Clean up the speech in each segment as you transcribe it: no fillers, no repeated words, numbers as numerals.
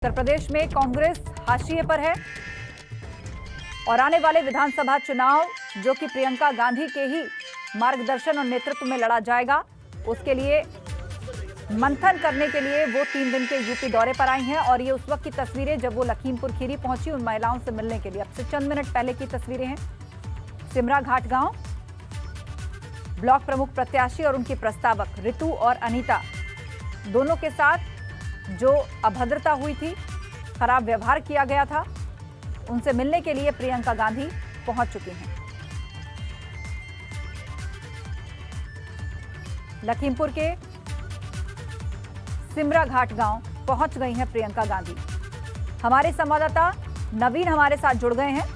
उत्तर प्रदेश में कांग्रेस हाशिए पर है और आने वाले विधानसभा चुनाव जो कि प्रियंका गांधी के ही मार्गदर्शन और नेतृत्व में लड़ा जाएगा, उसके लिए मंथन करने के लिए वो 3 दिन के यूपी दौरे पर आई हैं। और ये उस वक्त की तस्वीरें जब वो लखीमपुर खीरी पहुंची उन महिलाओं से मिलने के लिए। अब से चंद मिनट पहले की तस्वीरें हैं। सिमरा घाट गांव ब्लॉक प्रमुख प्रत्याशी और उनकी प्रस्तावक रितु और अनीता दोनों के साथ जो अभद्रता हुई थी, खराब व्यवहार किया गया था, उनसे मिलने के लिए प्रियंका गांधी पहुंच चुकी हैं। लखीमपुर के सिमरा घाट गांव पहुंच गई हैं प्रियंका गांधी। हमारे संवाददाता नवीन हमारे साथ जुड़ गए हैं,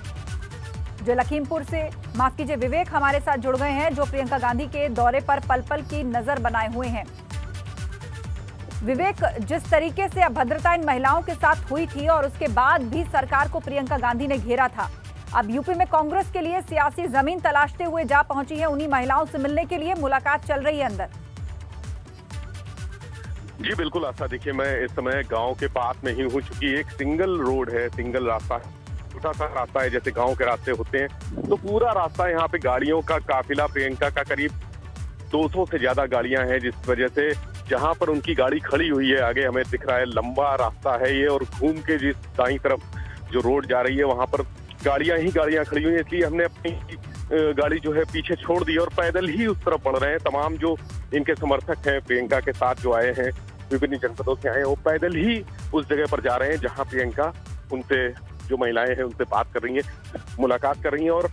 जो लखीमपुर से, माफ कीजिए विवेक हमारे साथ जुड़ गए हैं, जो प्रियंका गांधी के दौरे पर पल पल की नजर बनाए हुए हैं। विवेक, जिस तरीके से अभद्रता इन महिलाओं के साथ हुई थी और उसके बाद भी सरकार को प्रियंका गांधी ने घेरा था, अब यूपी में कांग्रेस के लिए सियासी जमीन तलाशते हुए जा पहुंची है उन्हीं महिलाओं से मिलने के लिए। मुलाकात चल रही है अंदर। जी बिल्कुल आशा, देखिए मैं इस समय गांव के पास में ही हूँ। चूंकि एक सिंगल रोड है, सिंगल रास्ता, छोटा सा रास्ता है जैसे गांव के रास्ते होते हैं, तो पूरा रास्ता यहाँ पे गाड़ियों का काफिला, प्रियंका का करीब 200 से ज्यादा गाड़ियां हैं, जिस वजह से जहां पर उनकी गाड़ी खड़ी हुई है आगे हमें दिख रहा है लंबा रास्ता है ये, और घूम के जिस दाईं तरफ जो रोड जा रही है वहां पर गाड़ियां ही गाड़ियां खड़ी हुई हैं। इसलिए हमने अपनी गाड़ी जो है पीछे छोड़ दी और पैदल ही उस तरफ बढ़ रहे हैं। तमाम जो इनके समर्थक हैं प्रियंका के साथ जो आए हैं, विभिन्न जनपदों से आए हैं, वो पैदल ही उस जगह पर जा रहे हैं जहाँ प्रियंका उनसे, जो महिलाएं हैं उनसे बात कर रही हैं, मुलाकात कर रही हैं। और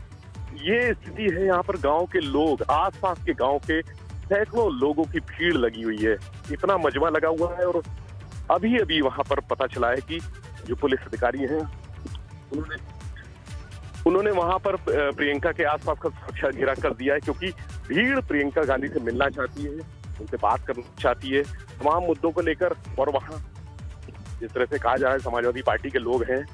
ये स्थिति है यहाँ पर गाँव के लोग, आसपास के गाँव के सैकड़ों लोगों की भीड़ लगी हुई है, इतना मजमा लगा हुआ है। और अभी अभी वहां पर पता चला है कि जो पुलिस अधिकारी हैं उन्होंने वहां पर प्रियंका के आसपास का सुरक्षा घेरा कर दिया है, क्योंकि भीड़ प्रियंका गांधी से मिलना चाहती है, उनसे बात करना चाहती है तमाम मुद्दों को लेकर। और वहां जिस तरह से कहा जा रहा है समाजवादी पार्टी के लोग हैं,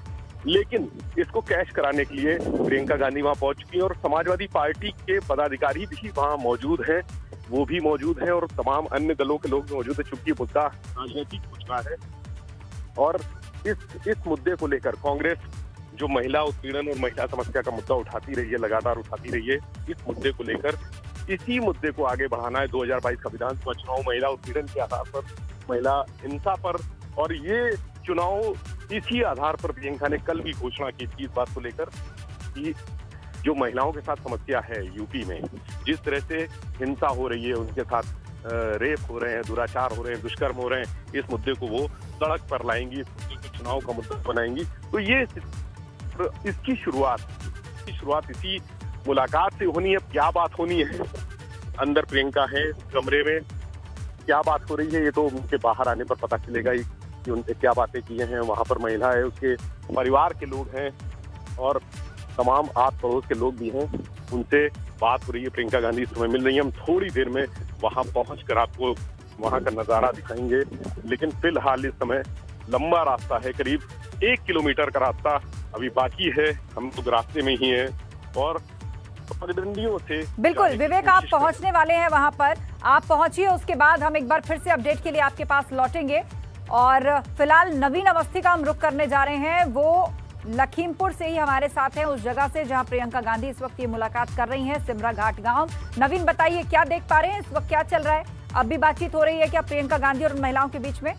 लेकिन इसको कैश कराने के लिए प्रियंका गांधी वहां पहुंच चुकी है और समाजवादी पार्टी के पदाधिकारी भी वहां मौजूद हैं, वो भी मौजूद हैं, और तमाम अन्य दलों के लोग भी मौजूद है। चूंकि मुद्दा राजनीतिक हो चुका है और इस मुद्दे को लेकर कांग्रेस जो महिला उत्पीड़न और महिला समस्या का मुद्दा उठाती रही है, लगातार उठाती रही है, इस मुद्दे को लेकर, इसी मुद्दे को आगे बढ़ाना है 2022 का विधानसभा चुनाव महिला उत्पीड़न के आधार पर, महिला हिंसा पर, और ये चुनाव इसी आधार पर प्रियंका ने कल भी घोषणा की थी इस बात को लेकर कि जो महिलाओं के साथ समस्या है यूपी में, जिस तरह से हिंसा हो रही है, उनके साथ रेप हो रहे हैं, दुराचार हो रहे हैं, दुष्कर्म हो रहे हैं, इस मुद्दे को वो सड़क पर लाएंगी, इस मुद्दे को चुनाव का मुद्दा बनाएंगी। तो ये इसकी शुरुआत इसी मुलाकात से होनी है। क्या बात होनी है, अंदर प्रियंका है कमरे में, क्या बात हो रही है, ये तो उनके बाहर आने पर पता चलेगा ही कि उनसे क्या बातें की हैं। वहां पर महिला है, उसके परिवार के लोग हैं और तमाम आस पड़ोस के लोग भी हैं, उनसे बात हो रही है। प्रियंका गांधी इस समय मिल रही है। हम थोड़ी देर में वहां पहुंचकर आपको वहां का नजारा दिखाएंगे, लेकिन फिलहाल इस समय लंबा रास्ता है, करीब 1 किलोमीटर का रास्ता अभी बाकी है। हम लोग रास्ते में ही हैं और प्रतिद्वंदियों से बिल्कुल विवेक, आप पहुंचने वाले हैं वहां पर, आप पहुंचिए, उसके बाद हम एक बार फिर से अपडेट के लिए आपके पास लौटेंगे। और फिलहाल नवीन अवस्थी का हम रुख करने जा रहे हैं, वो लखीमपुर से ही हमारे साथ हैं, उस जगह से जहां प्रियंका गांधी इस वक्त ये मुलाकात कर रही हैं, सिमरा घाट गांव। नवीन बताइए, क्या देख पा रहे हैं इस वक्त, क्या चल रहा है? अब भी बातचीत हो रही है क्या प्रियंका गांधी और उन महिलाओं के बीच में?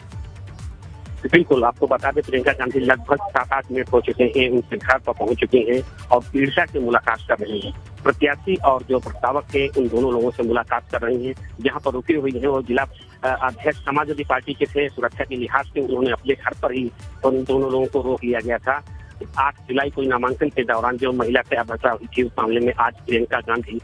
बिल्कुल, आपको बता दें प्रियंका गांधी लगभग 7-8 मिनट हो चुके हैं, उनके घर पर पहुंच चुके हैं और पीड़िता से मुलाकात कर रहे हैं। प्रत्याशी और जो प्रस्तावक है उन दोनों लोगों से मुलाकात कर रही हैं। जहां पर रुकी हुई है वो जिला अध्यक्ष समाजवादी पार्टी के थे, सुरक्षा के लिहाज से उन्होंने अपने घर पर ही और उन दोनों लोगों को रोक लिया गया था। 8 जुलाई को नामांकन के दौरान जो महिला से अभद्रता हुई थी, उस मामले में आज प्रियंका गांधी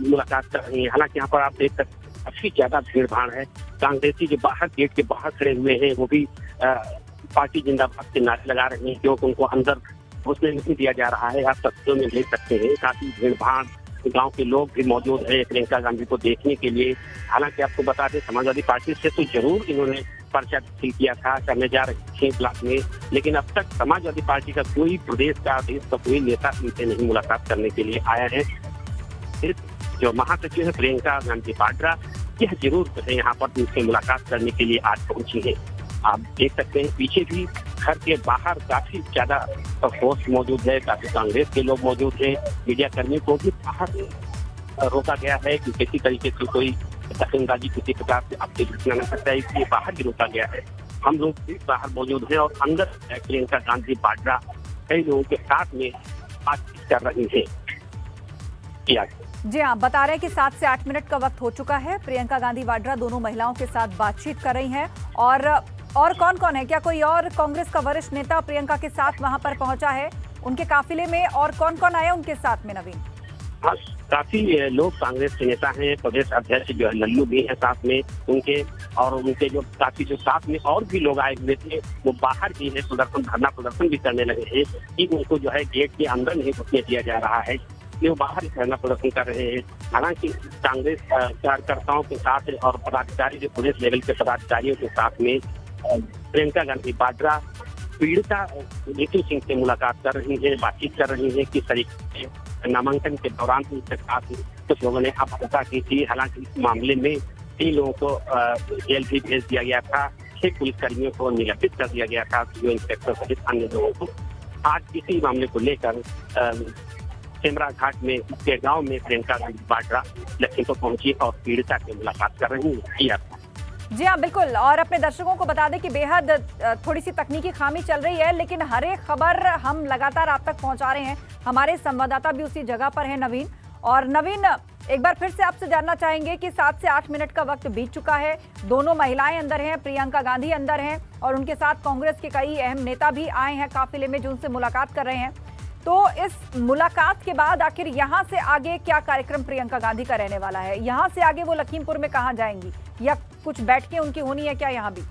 मुलाकात कर रही है। हालांकि यहाँ पर आप देख सकते काफी ज्यादा भीड़ भाड़ है। कांग्रेसी जो बाहर गेट के बाहर खड़े हुए हैं वो भी पार्टी जिंदाबाद के नारे लगा रहे हैं, क्योंकि उनको अंदर घुसने नहीं दिया जा रहा है। आप तस्वीरों में देख सकते हैं काफी भीड़ भाड़, गांव के लोग भी मौजूद हैं प्रियंका गांधी को देखने के लिए। हालांकि आपको बता दें समाजवादी पार्टी से तो जरूर इन्होंने पर्चा दाखिल किया था, करने जा रहे थे ब्लॉक में, लेकिन अब तक समाजवादी पार्टी का कोई प्रदेश का, देश का कोई नेता इनसे नहीं मुलाकात करने के लिए आया है। जो महासचिव है प्रियंका गांधी वाड्रा, यह जरूर यहाँ पर उनसे मुलाकात करने के लिए आज पहुंची है। आप देख सकते हैं पीछे भी घर के बाहर काफी ज्यादा फोर्स मौजूद है, काफी कांग्रेस के लोग मौजूद हैं। मीडिया कर्मियों को भी बाहर रोका गया है कि किसी तरीके से कोई दखलंदाजी किसी प्रकार से आपकी घटना न सकता है, इसलिए बाहर भी रोका गया है। हम लोग भी बाहर मौजूद हैं और अंदर प्रियंका गांधी वाड्रा कई लोगों के साथ में बातचीत कर रही है। जी हाँ, बता रहे हैं कि 7 से 8 मिनट का वक्त हो चुका है। प्रियंका गांधी वाड्रा दोनों महिलाओं के साथ बातचीत कर रही हैं। और कौन कौन है, क्या कोई और कांग्रेस का वरिष्ठ नेता प्रियंका के साथ वहां पर पहुंचा है? उनके काफिले में और कौन कौन आया उनके साथ में? नवीन, हाँ, काफी लोग कांग्रेस के नेता हैं, प्रदेश अध्यक्ष जो है लल्लू भी है साथ में उनके, और उनके जो काफी जो साथ में और भी लोग आए हुए थे वो बाहर भी है, धरना प्रदर्शन भी करने लगे हैं कि उनको जो है गेट के अंदर नहीं घुसने दिया जा रहा है, वो बाहर ही धरना प्रदर्शन कर रहे हैं। हालांकि कांग्रेस कार्यकर्ताओं के साथ और पदाधिकारी जो पुलिस लेवल के पदाधिकारियों के साथ में प्रियंका गांधी वाड्रा पीड़िता नीतू सिंह से मुलाकात कर रही है, बातचीत कर रही है। किस तरीके से नामांकन के दौरान उनके साथ कुछ लोगों ने आपत्ति की थी। हालांकि इस मामले में 3 लोगों को जेल भी भेज दिया गया था, 6 पुलिसकर्मियों को निलंबित कर दिया गया था, जो इंस्पेक्टर सहित अन्य लोगों को। आज इसी मामले को लेकर सेमरा घाट में के गांव में प्रियंका गांधी वाड्रा लखीमपुर पहुंची और पीड़िता से मुलाकात कर रही है। जी हाँ, बिल्कुल। और अपने दर्शकों को बता दें कि बेहद थोड़ी सी तकनीकी खामी चल रही है, लेकिन हर एक खबर हम लगातार आप तक पहुंचा रहे हैं। हमारे संवाददाता भी उसी जगह पर है, नवीन। और नवीन, एक बार फिर से आपसे जानना चाहेंगे कि 7 से 8 मिनट का वक्त बीत चुका है, दोनों महिलाएं अंदर हैं, प्रियंका गांधी अंदर हैं और उनके साथ कांग्रेस के कई अहम नेता भी आए हैं काफिले में जो उनसे मुलाकात कर रहे हैं। तो इस मुलाकात के बाद आखिर यहाँ से आगे क्या कार्यक्रम प्रियंका गांधी का रहने वाला है? यहाँ से आगे वो लखीमपुर में कहाँ जाएंगी, या कुछ बैठकें उनकी होनी है क्या यहाँ भी?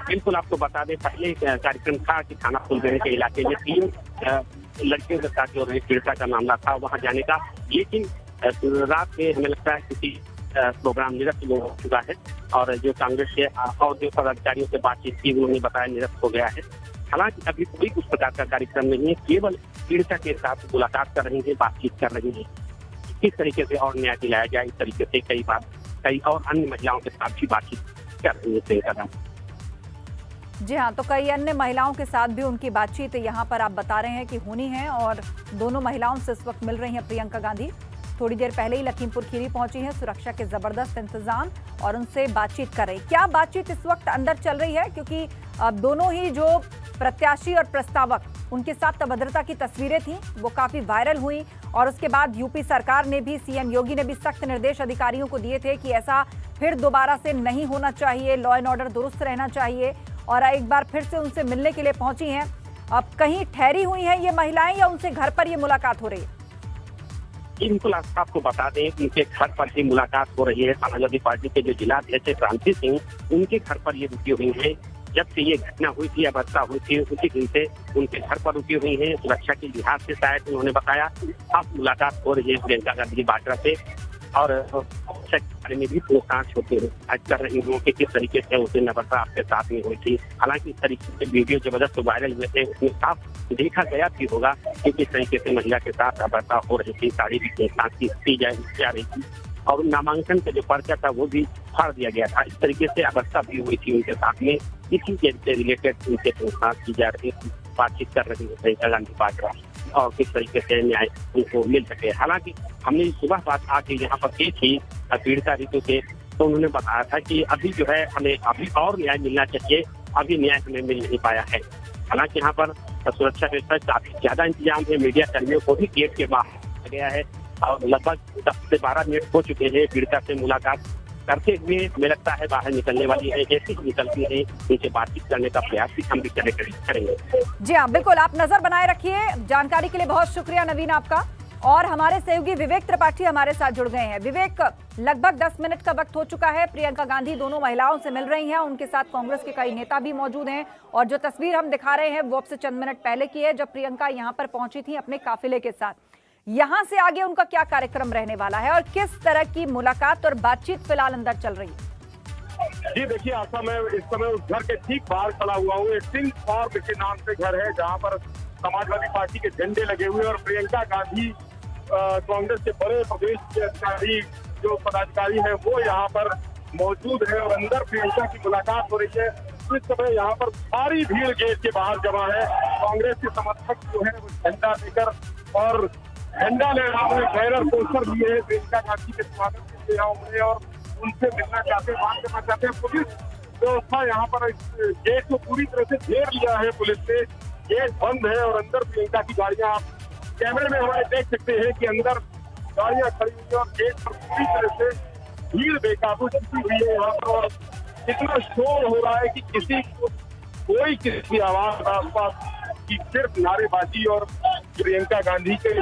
बिल्कुल, आपको बता दें पहले कार्यक्रम था कि थाना फुलगढ़ी के इलाके में 3 लड़कियों के साथ जो पीड़िता का मामला था वहाँ जाने का, लेकिन रात में हमें लगता है किसी प्रोग्राम निरस्त हो चुका है और जो कांग्रेस के और जो पदाधिकारियों से बातचीत की उन्होंने बताया निरस्त हो गया है। हालांकि अभी कोई उस प्रकार का कार्यक्रम नहीं है, केवल पीड़िता के साथ मुलाकात कर रही है, बातचीत कर रही है, किस तरीके से और न्याय दिलाया जाए। इस तरीके से कई और अन्य महिलाओं के साथ भी बातचीत कर रही है प्रियंका गांधी। जी हाँ, तो कई अन्य महिलाओं के साथ भी उनकी बातचीत यहाँ पर आप बता रहे हैं कि होनी है और दोनों महिलाओं से इस वक्त मिल रही हैं प्रियंका गांधी। थोड़ी देर पहले ही लखीमपुर खीरी पहुंची हैं, सुरक्षा के जबरदस्त इंतजाम और उनसे बातचीत कर रही। क्या बातचीत इस वक्त अंदर चल रही है? क्योंकि अब दोनों ही जो प्रत्याशी और प्रस्तावक उनके साथ अभद्रता की तस्वीरें थी वो काफी वायरल हुई और उसके बाद यूपी सरकार ने भी, सीएम योगी ने भी सख्त निर्देश अधिकारियों को दिए थे कि ऐसा फिर दोबारा से नहीं होना चाहिए, लॉ एंड ऑर्डर दुरुस्त रहना चाहिए। और एक बार फिर से उनसे मिलने के लिए पहुंची हैं। अब कहीं ठहरी हुई हैं ये महिलाएं या उनसे घर पर ये मुलाकात हो रही है? बिल्कुल, आपको बता दें उनके घर पर ही मुलाकात हो रही है। समाजवादी पार्टी के जो जिला अध्यक्ष क्रांति सिंह, उनके घर पर ये रुकी हुई है। जब से ये घटना हुई थी, अवस्था हुई थी, उसी दिन से उनके घर पर रुकी हुई है। सुरक्षा के लिहाज से शायद उन्होंने बताया अब मुलाकात हो रही है प्रियंका गांधी वाड्रा से और बारे में भी पूछताछ होती कर रही हूँ कि किस तरीके से उसे नवर्ता आपके साथ में हुई थी। हालांकि इस तरीके से वीडियो जबरदस्त वायरल हुए थे, उसमें साफ देखा गया भी होगा कि किस तरीके से महिला के साथ नवर्ता हो रही थी, साड़ी भी की जा रही थी और नामांकन का जो पर्चा था वो भी फाड़ दिया गया था। इस तरीके से अवस्था भी हुई थी उनके साथ में, इसी के रिलेटेड उनसे पूछताछ की जा रही, बातचीत कर रही है प्रियंका गांधी वाड्रा और किस तरीके से न्याय उनको मिल सके। हालांकि हमने सुबह बात आके यहाँ पर की थी पीड़िता ऋतु से, तो उन्होंने बताया था कि अभी जो है हमें अभी और न्याय मिलना चाहिए, अभी न्याय हमें मिल नहीं पाया है। हालांकि यहाँ पर सुरक्षा व्यवस्था काफी ज्यादा इंतजाम है, मीडिया कर्मियों को भी गेट के बाहर गया है और लगभग 10 से 12 मिनट हो चुके हैं पीड़िता से मुलाकात करते हुए। हमें लगता है बाहर निकलने वाली है, जैसे ही निकलती है उनसे बातचीत करने का प्रयास भी हम भी करेंगे। जी हाँ, बिल्कुल, आप नजर बनाए रखिए। जानकारी के लिए बहुत शुक्रिया नवीन आपका। और हमारे सहयोगी विवेक त्रिपाठी हमारे साथ जुड़ गए हैं। विवेक, लगभग 10 मिनट का वक्त हो चुका है, प्रियंका गांधी दोनों महिलाओं से मिल रही हैं, उनके साथ कांग्रेस के कई नेता भी मौजूद हैं और जो तस्वीर हम दिखा रहे हैं वो अब से चंद मिनट पहले की है जब प्रियंका यहाँ पर पहुंची थी अपने काफिले के साथ। यहाँ से आगे उनका क्या कार्यक्रम रहने वाला है और किस तरह की मुलाकात और बातचीत फिलहाल अंदर चल रही है? जी देखिए, आशा मैं इस समय उस घर के ठीक बाहर खड़ा हुआ हूँ। एक सिंह फार्म के नाम से घर है जहाँ पर समाजवादी पार्टी के झंडे लगे हुए और प्रियंका गांधी कांग्रेस के बड़े प्रदेश के अधिकारी जो पदाधिकारी है वो यहाँ पर मौजूद है और अंदर प्रियंका की मुलाकात हो रही है। इस समय यहाँ पर भारी भीड़ गेट के बाहर जमा है। कांग्रेस के समर्थक जो है वो झंडा लेकर और झंडा ले रहे हैं, बैनर पोस्टर लिए हैं प्रियंका गांधी के स्वागत के लिए उन्हें और उनसे मिलना चाहते हैं, बात करना चाहते हैं। पुलिस व्यवस्था यहाँ पर गेट को पूरी तरह से घेर लिया है पुलिस ने। गेट बंद है और अंदर प्रियंका की गाड़ियां आप कैमरे में हमें देख सकते हैं कि अंदर गाड़ियां खड़ी हुई है और गेट पर पूरी तरह से भीड़ बेकाबू छुपी हुई है यहाँ पर। और इतना शोर हो रहा है कि किसी को कोई किसी आवाज आसपास की सिर्फ नारेबाजी और प्रियंका गांधी के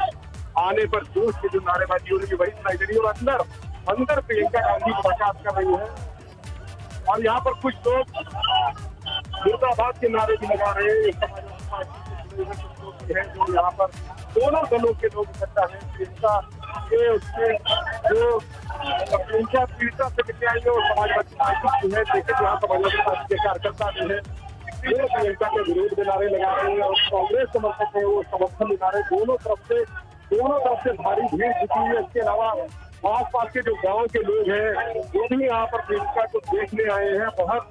आने पर जोश की जो नारेबाजी हो रही है वही सुनाई दे रही है। और अंदर प्रियंका गांधी मुलाकात कर रही है और यहाँ पर कुछ लोग मुर्दाबाद के नारे भी लगा रहे हैं। जो यहाँ पर दोनों दलों के लोग इकट्ठा है। प्रियंका के उससे जो प्रियंका पीड़िता से मिलने आई है और समाजवादी पार्टी है, लेकिन यहाँ समाजवादी पार्टी के कार्यकर्ता भी है वो प्रियंका के विरोध में नारे लगा रहे हैं और कांग्रेस समर्थक है वो समर्थन लगा रहे हैं। दोनों तरफ से भारी भीड़ जुटी हुई है। इसके अलावा आसपास के जो गांव के लोग हैं वो भी यहाँ पर प्रियंका को देखने आए हैं। बहुत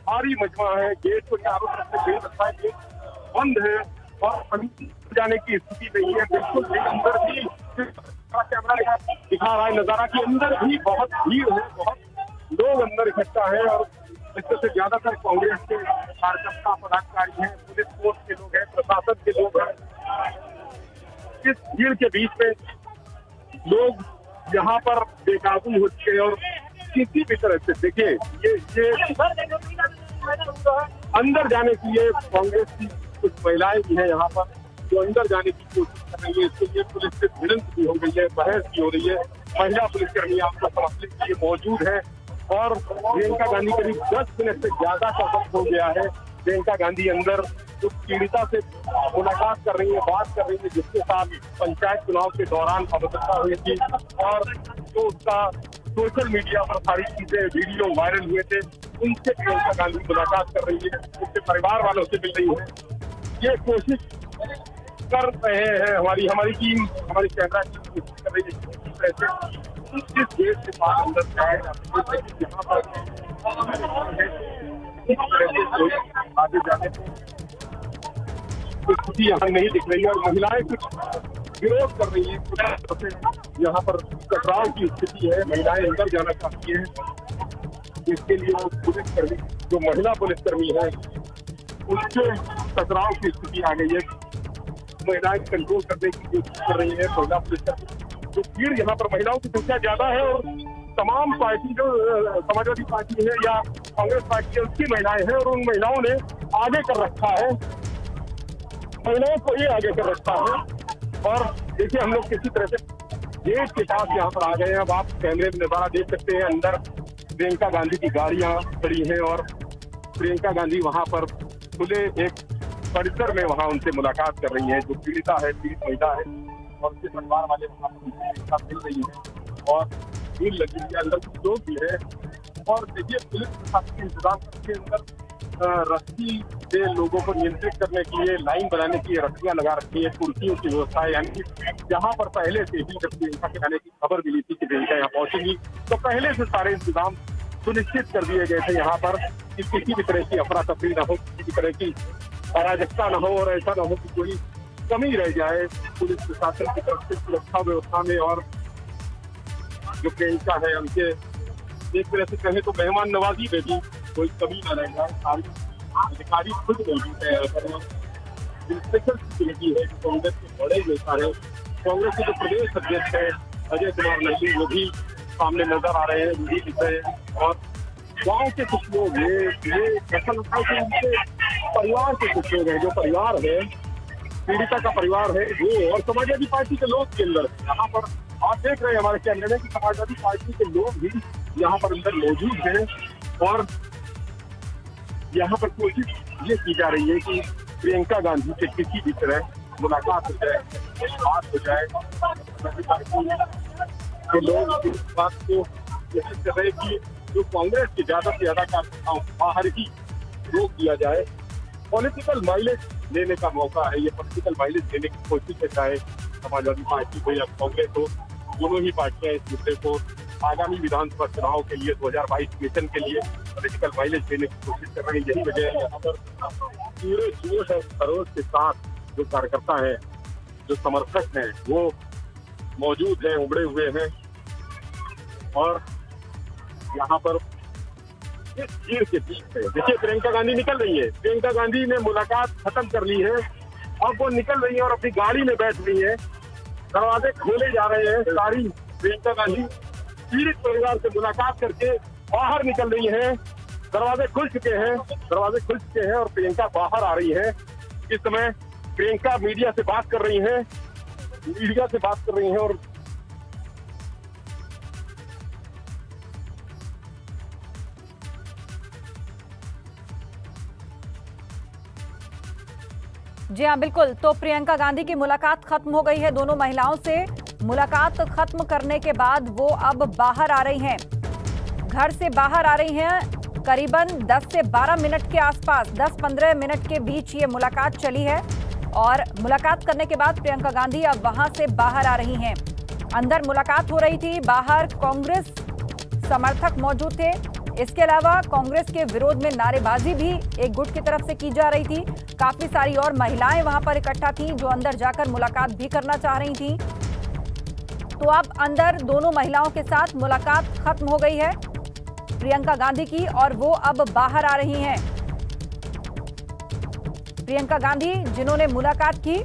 भारी मजमा है। गेट को चारों तरफ से घेर रखा है, गेट बंद है और अंदर जाने की स्थिति नहीं है। बिल्कुल अंदर भी कैमरा दिखा रहा है नजारा कि अंदर भी बहुत भीड़ है, बहुत लोग अंदर इकट्ठा है और इससे से ज्यादातर कांग्रेस के कार्यकर्ता पदाधिकारी हैं, पुलिस फोर्स के लोग हैं, प्रशासन के लोग हैं। इस भीड़ के बीच में लोग यहाँ पर बेकाबू हो चुके हैं और किसी भी तरह से देखिए ये अंदर जाने की ये कांग्रेस की कुछ महिलाएं भी हैं यहाँ पर जो अंदर जाने की कोशिश कर रही है। इसके लिए पुलिस से भिड़ंत भी हो गई है, बहस भी हो रही है। महिला पुलिसकर्मी आपको समझने के लिए मौजूद है और प्रियंका गांधी करीब 10 मिनट से ज्यादा का वक्त हो गया है। प्रियंका गांधी अंदर उस पीड़िता से मुलाकात कर रही है, बात कर रही है जिसके साथ पंचायत चुनाव के दौरान अवगतता हुई थी और जो उसका सोशल मीडिया पर सारी चीजें वीडियो वायरल हुए थे उनसे प्रियंका गांधी मुलाकात कर रही है, उसके परिवार वालों से मिल रही है। ये कोशिश कर रहे हैं हमारी टीम, हमारी कैमरा टीम कोशिश कर रही है जिस गेट के पास अंदर जाए यहाँ पर आगे जाने कुछ स्थिति यहाँ नहीं दिख रही है और महिलाएं कुछ विरोध कर रही है। यहाँ पर टकराव की स्थिति है, महिलाएं अंदर जाना चाहती है। इसके लिए वो पुलिसकर्मी जो महिला पुलिसकर्मी है उनसे टकराव की स्थिति आ गई है। महिलाएं कंट्रोल करने की कोशिश कर रही है। महिला पुलिसकर्मी जो भीड़ यहाँ पर महिलाओं की संख्या ज्यादा है और तमाम पार्टी जो समाजवादी पार्टी है या कांग्रेस पार्टी है उसकी महिलाएं हैं और उन महिलाओं ने आगे कर रखा है, महिलाओं को ये आगे कर रखा है। और देखिए हम लोग किसी तरह से गेट के पास यहाँ पर आ गए हैं। अब आप कैमरे में नजारा देख सकते हैं, अंदर प्रियंका गांधी की गाड़ियां खड़ी हैं और प्रियंका गांधी वहां पर खुले एक परिसर में वहां उनसे मुलाकात कर रही है। जो पीड़िता है, पीड़ित महिला है और उसके परिवार वाले वहां पर उनके साथ मिल रही है और भीड़ लगी हुई है, अंदर कुछ लोग भी है। और देखिए पुलिस प्रशासन के इंतजाम करके अंदर रस्सी से लोगों को नियंत्रित करने के लिए लाइन बनाने की रस्सियां लगा रखी है, कुर्सियों की व्यवस्था है। यानी जहां पर पहले से ही जब प्रियंका के आने की खबर मिली थी कि प्रियंका यहाँ पहुंचेगी तो पहले से सारे इंतजाम सुनिश्चित कर दिए गए थे यहाँ पर कि किसी भी तरह की अफरा तफरी न हो, किसी भी तरह की अराजकता न हो और ऐसा न हो कि कोई कमी रह जाए पुलिस प्रशासन की तरफ से सुरक्षा व्यवस्था में। और जो प्रियंका है उनके एक तरह से कहे तो मेहमान नवाजी में भी कोई कमी न रह जाए। सारी अधिकारी खुद मौजूद है। स्पेशल सिक्योरिटी है कांग्रेस के बड़े नेता है, कांग्रेस के जो प्रदेश अध्यक्ष है अजय कुमार लल्लू वो भी सामने नजर आ रहे हैं, वो भी दिख रहे हैं। और गाँव के कुछ लोग ये ऐसा लगता है कि उनके परिवार के कुछ लोग हैं, जो परिवार है पीड़िता का परिवार है वो और समाजवादी पार्टी के लोग के अंदर यहाँ पर आप देख रहे हैं हमारे कैमरे में कि समाजवादी पार्टी के लोग भी यहाँ पर अंदर मौजूद हैं। और यहाँ पर कोशिश ये की जा रही है कि प्रियंका गांधी से किसी भी तरह मुलाकात हो जाए, बात हो जाए। तो लोग इस बात को कोशिश कर रहे हैं कि जो कांग्रेस के ज्यादा से ज्यादा कार्यकर्ताओं बाहर ही रोक दिया जाए। पॉलिटिकल माइलेज लेने का मौका है, ये पॉलिटिकल माइलेज लेने की कोशिश है, चाहे समाजवादी पार्टी हो या कांग्रेस हो। दोनों ही पार्टियां इस मुद्दे को आगामी विधानसभा चुनाव के लिए 2022 मिशन के लिए पॉलिटिकल माइलेज देने की कोशिश कर रहे हैं। यही वजह है यहाँ पर पूरे जोश और खरोश के साथ जो कार्यकर्ता हैं, जो समर्थक हैं, वो मौजूद हैं, उमड़े हुए हैं। और यहाँ पर इस भीड़ के बीच में देखिए प्रियंका गांधी निकल रही है। प्रियंका गांधी ने मुलाकात खत्म कर ली है, अब वो निकल रही है और अपनी गाड़ी में बैठ रही है। दरवाजे खोले जा रहे हैं। सारी प्रियंका गांधी पीड़ित परिवार से मुलाकात करके बाहर निकल रही है। दरवाजे खुल चुके हैं और प्रियंका बाहर आ रही है। इस समय प्रियंका मीडिया से बात कर रही है और जी हाँ, बिल्कुल। तो प्रियंका गांधी की मुलाकात खत्म हो गई है दोनों महिलाओं से। मुलाकात खत्म करने के बाद वो अब बाहर आ रही हैं, घर से बाहर आ रही हैं। करीबन 10 से 12 मिनट के आसपास, 10-15 मिनट के बीच ये मुलाकात चली है और मुलाकात करने के बाद प्रियंका गांधी अब वहां से बाहर आ रही हैं। अंदर मुलाकात हो रही थी, बाहर कांग्रेस समर्थक मौजूद थे। इसके अलावा कांग्रेस के विरोध में नारेबाजी भी एक गुट की तरफ से की जा रही थी। काफी सारी और महिलाएं वहां पर इकट्ठा थीं जो अंदर जाकर मुलाकात भी करना चाह रही थीं। तो अब अंदर दोनों महिलाओं के साथ मुलाकात खत्म हो गई है प्रियंका गांधी की और वो अब बाहर आ रही हैं। प्रियंका गांधी जिन्होंने मुलाकात की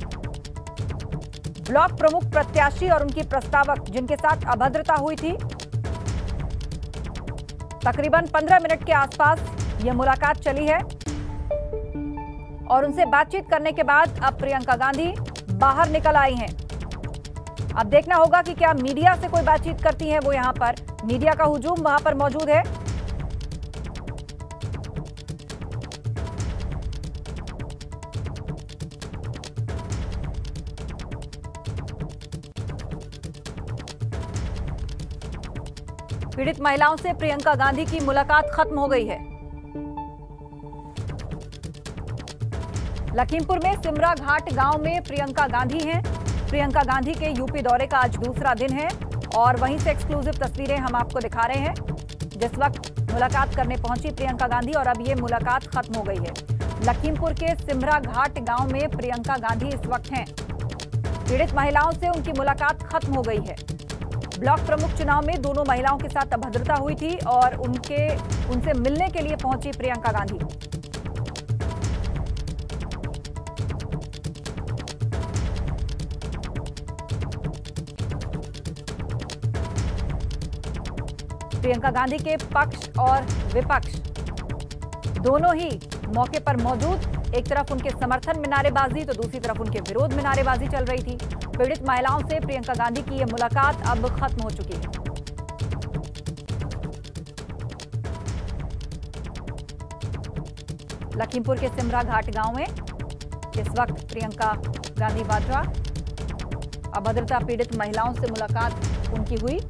ब्लॉक प्रमुख प्रत्याशी और उनकी प्रस्तावक जिनके साथ अभद्रता हुई थी, तकरीबन 15 मिनट के आसपास यह मुलाकात चली है और उनसे बातचीत करने के बाद अब प्रियंका गांधी बाहर निकल आई हैं। अब देखना होगा कि क्या मीडिया से कोई बातचीत करती हैं वो। यहां पर मीडिया का हुजूम वहां पर मौजूद है। पीड़ित महिलाओं से प्रियंका गांधी की मुलाकात खत्म हो गई है। लखीमपुर में सिमरा घाट गांव में प्रियंका गांधी हैं। प्रियंका गांधी के यूपी दौरे का आज दूसरा दिन है और वहीं से एक्सक्लूसिव तस्वीरें हम आपको दिखा रहे हैं जिस वक्त मुलाकात करने पहुंची प्रियंका गांधी और अब ये मुलाकात खत्म हो गई है। लखीमपुर के सिमरा घाट गांव में प्रियंका गांधी इस वक्त हैं। पीड़ित महिलाओं से उनकी मुलाकात खत्म हो गई है। ब्लॉक प्रमुख चुनाव में दोनों महिलाओं के साथ अभद्रता हुई थी और उनसे मिलने के लिए पहुंची प्रियंका गांधी। प्रियंका गांधी के पक्ष और विपक्ष दोनों ही मौके पर मौजूद। एक तरफ उनके समर्थन में नारेबाजी तो दूसरी तरफ उनके विरोध में नारेबाजी चल रही थी। पीड़ित महिलाओं से प्रियंका गांधी की यह मुलाकात अब खत्म हो चुकी है। लखीमपुर के सिमरा घाट गांव में इस वक्त प्रियंका गांधी वाड्रा अभद्रता पीड़ित महिलाओं से मुलाकात उनकी हुई।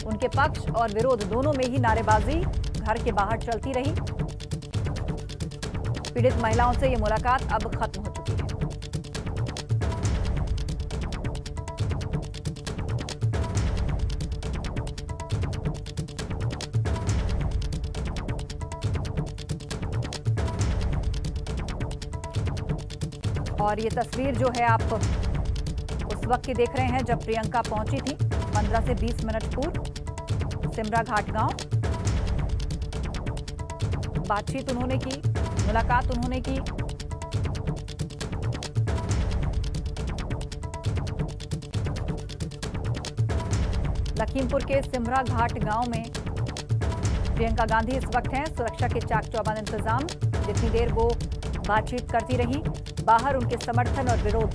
उनके पक्ष और विरोध दोनों में ही नारेबाजी घर के बाहर चलती रही। पीड़ित महिलाओं से ये मुलाकात अब खत्म हो चुकी है। और ये तस्वीर जो है आप उस वक्त की देख रहे हैं जब प्रियंका पहुंची थी 15 से 20 मिनट पूर्व सिमरा घाट गांव। बातचीत उन्होंने की, मुलाकात उन्होंने की। लखीमपुर के सिमरा घाट गांव में प्रियंका गांधी इस वक्त हैं। सुरक्षा के चाक चौबंद इंतजाम। जितनी देर वो बातचीत करती रही, बाहर उनके समर्थन और विरोध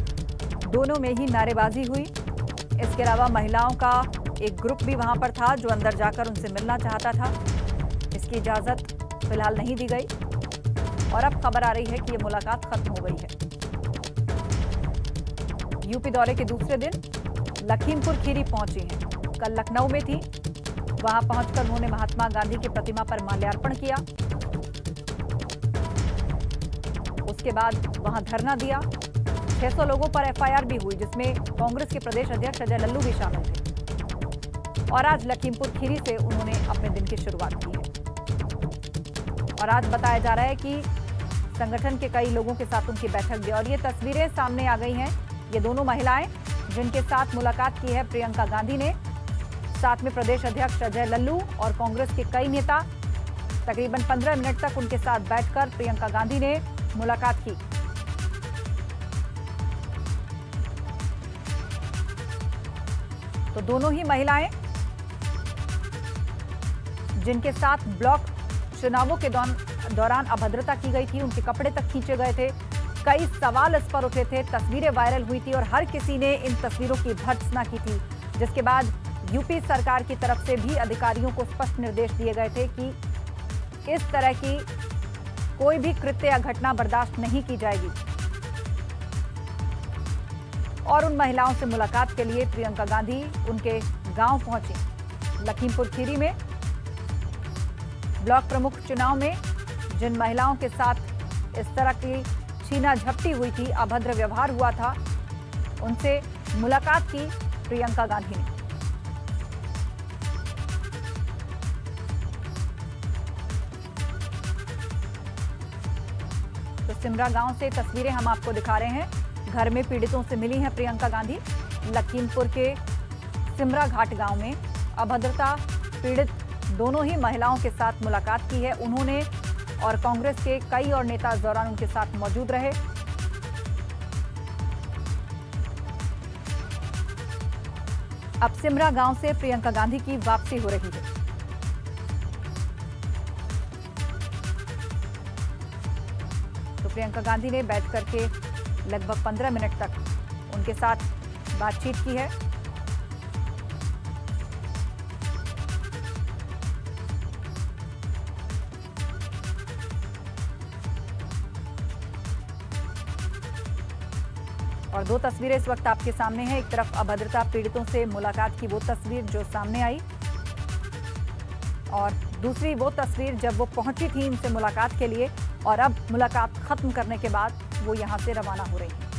दोनों में ही नारेबाजी हुई। इसके अलावा महिलाओं का एक ग्रुप भी वहां पर था जो अंदर जाकर उनसे मिलना चाहता था। इसकी इजाजत फिलहाल नहीं दी गई और अब खबर आ रही है कि ये मुलाकात खत्म हो गई है। यूपी दौरे के दूसरे दिन लखीमपुर खीरी पहुंची हैं। कल लखनऊ में थी, वहां पहुंचकर उन्होंने महात्मा गांधी की प्रतिमा पर माल्यार्पण किया। उसके बाद वहां धरना दिया। 600 लोगों पर एफआईआर भी हुई जिसमें कांग्रेस के प्रदेश अध्यक्ष अजय लल्लू भी शामिल थे। और आज लखीमपुर खीरी से उन्होंने अपने दिन की शुरुआत की है। और आज बताया जा रहा है कि संगठन के कई लोगों के साथ उनकी बैठक भी। और ये तस्वीरें सामने आ गई हैं, ये दोनों महिलाएं जिनके साथ मुलाकात की है प्रियंका गांधी ने, साथ में प्रदेश अध्यक्ष अजय लल्लू और कांग्रेस के कई नेता। तकरीबन 15 मिनट तक उनके साथ बैठकर प्रियंका गांधी ने मुलाकात की। तो दोनों ही महिलाएं जिनके साथ ब्लॉक चुनावों के दौरान अभद्रता की गई थी, उनके कपड़े तक खींचे गए थे, कई सवाल इस पर उठे थे, तस्वीरें वायरल हुई थी और हर किसी ने इन तस्वीरों की भर्त्सना की थी, जिसके बाद यूपी सरकार की तरफ से भी अधिकारियों को स्पष्ट निर्देश दिए गए थे कि इस तरह की कोई भी कृत्य या घटना बर्दाश्त नहीं की जाएगी। और उन महिलाओं से मुलाकात के लिए प्रियंका गांधी उनके गांव पहुंची। लखीमपुर खीरी में ब्लॉक प्रमुख चुनाव में जिन महिलाओं के साथ इस तरह की छीना झपटी हुई थी, अभद्र व्यवहार हुआ था, उनसे मुलाकात की प्रियंका गांधी ने। तो सिमरा गांव से तस्वीरें हम आपको दिखा रहे हैं। घर में पीड़ितों से मिली हैं प्रियंका गांधी। लखीमपुर के सिमरा घाट गांव में अभद्रता पीड़ित दोनों ही महिलाओं के साथ मुलाकात की है उन्होंने, और कांग्रेस के कई और नेता इस दौरान उनके साथ मौजूद रहे। अब सिमरा गांव से प्रियंका गांधी की वापसी हो रही है। तो प्रियंका गांधी ने बैठ करके लगभग 15 मिनट तक उनके साथ बातचीत की है। और दो तस्वीरें इस वक्त आपके सामने हैं। एक तरफ अभद्रता पीड़ितों से मुलाकात की वो तस्वीर जो सामने आई, और दूसरी वो तस्वीर जब वो पहुंची थी इनसे मुलाकात के लिए, और अब मुलाकात खत्म करने के बाद वो यहां से रवाना हो रही है।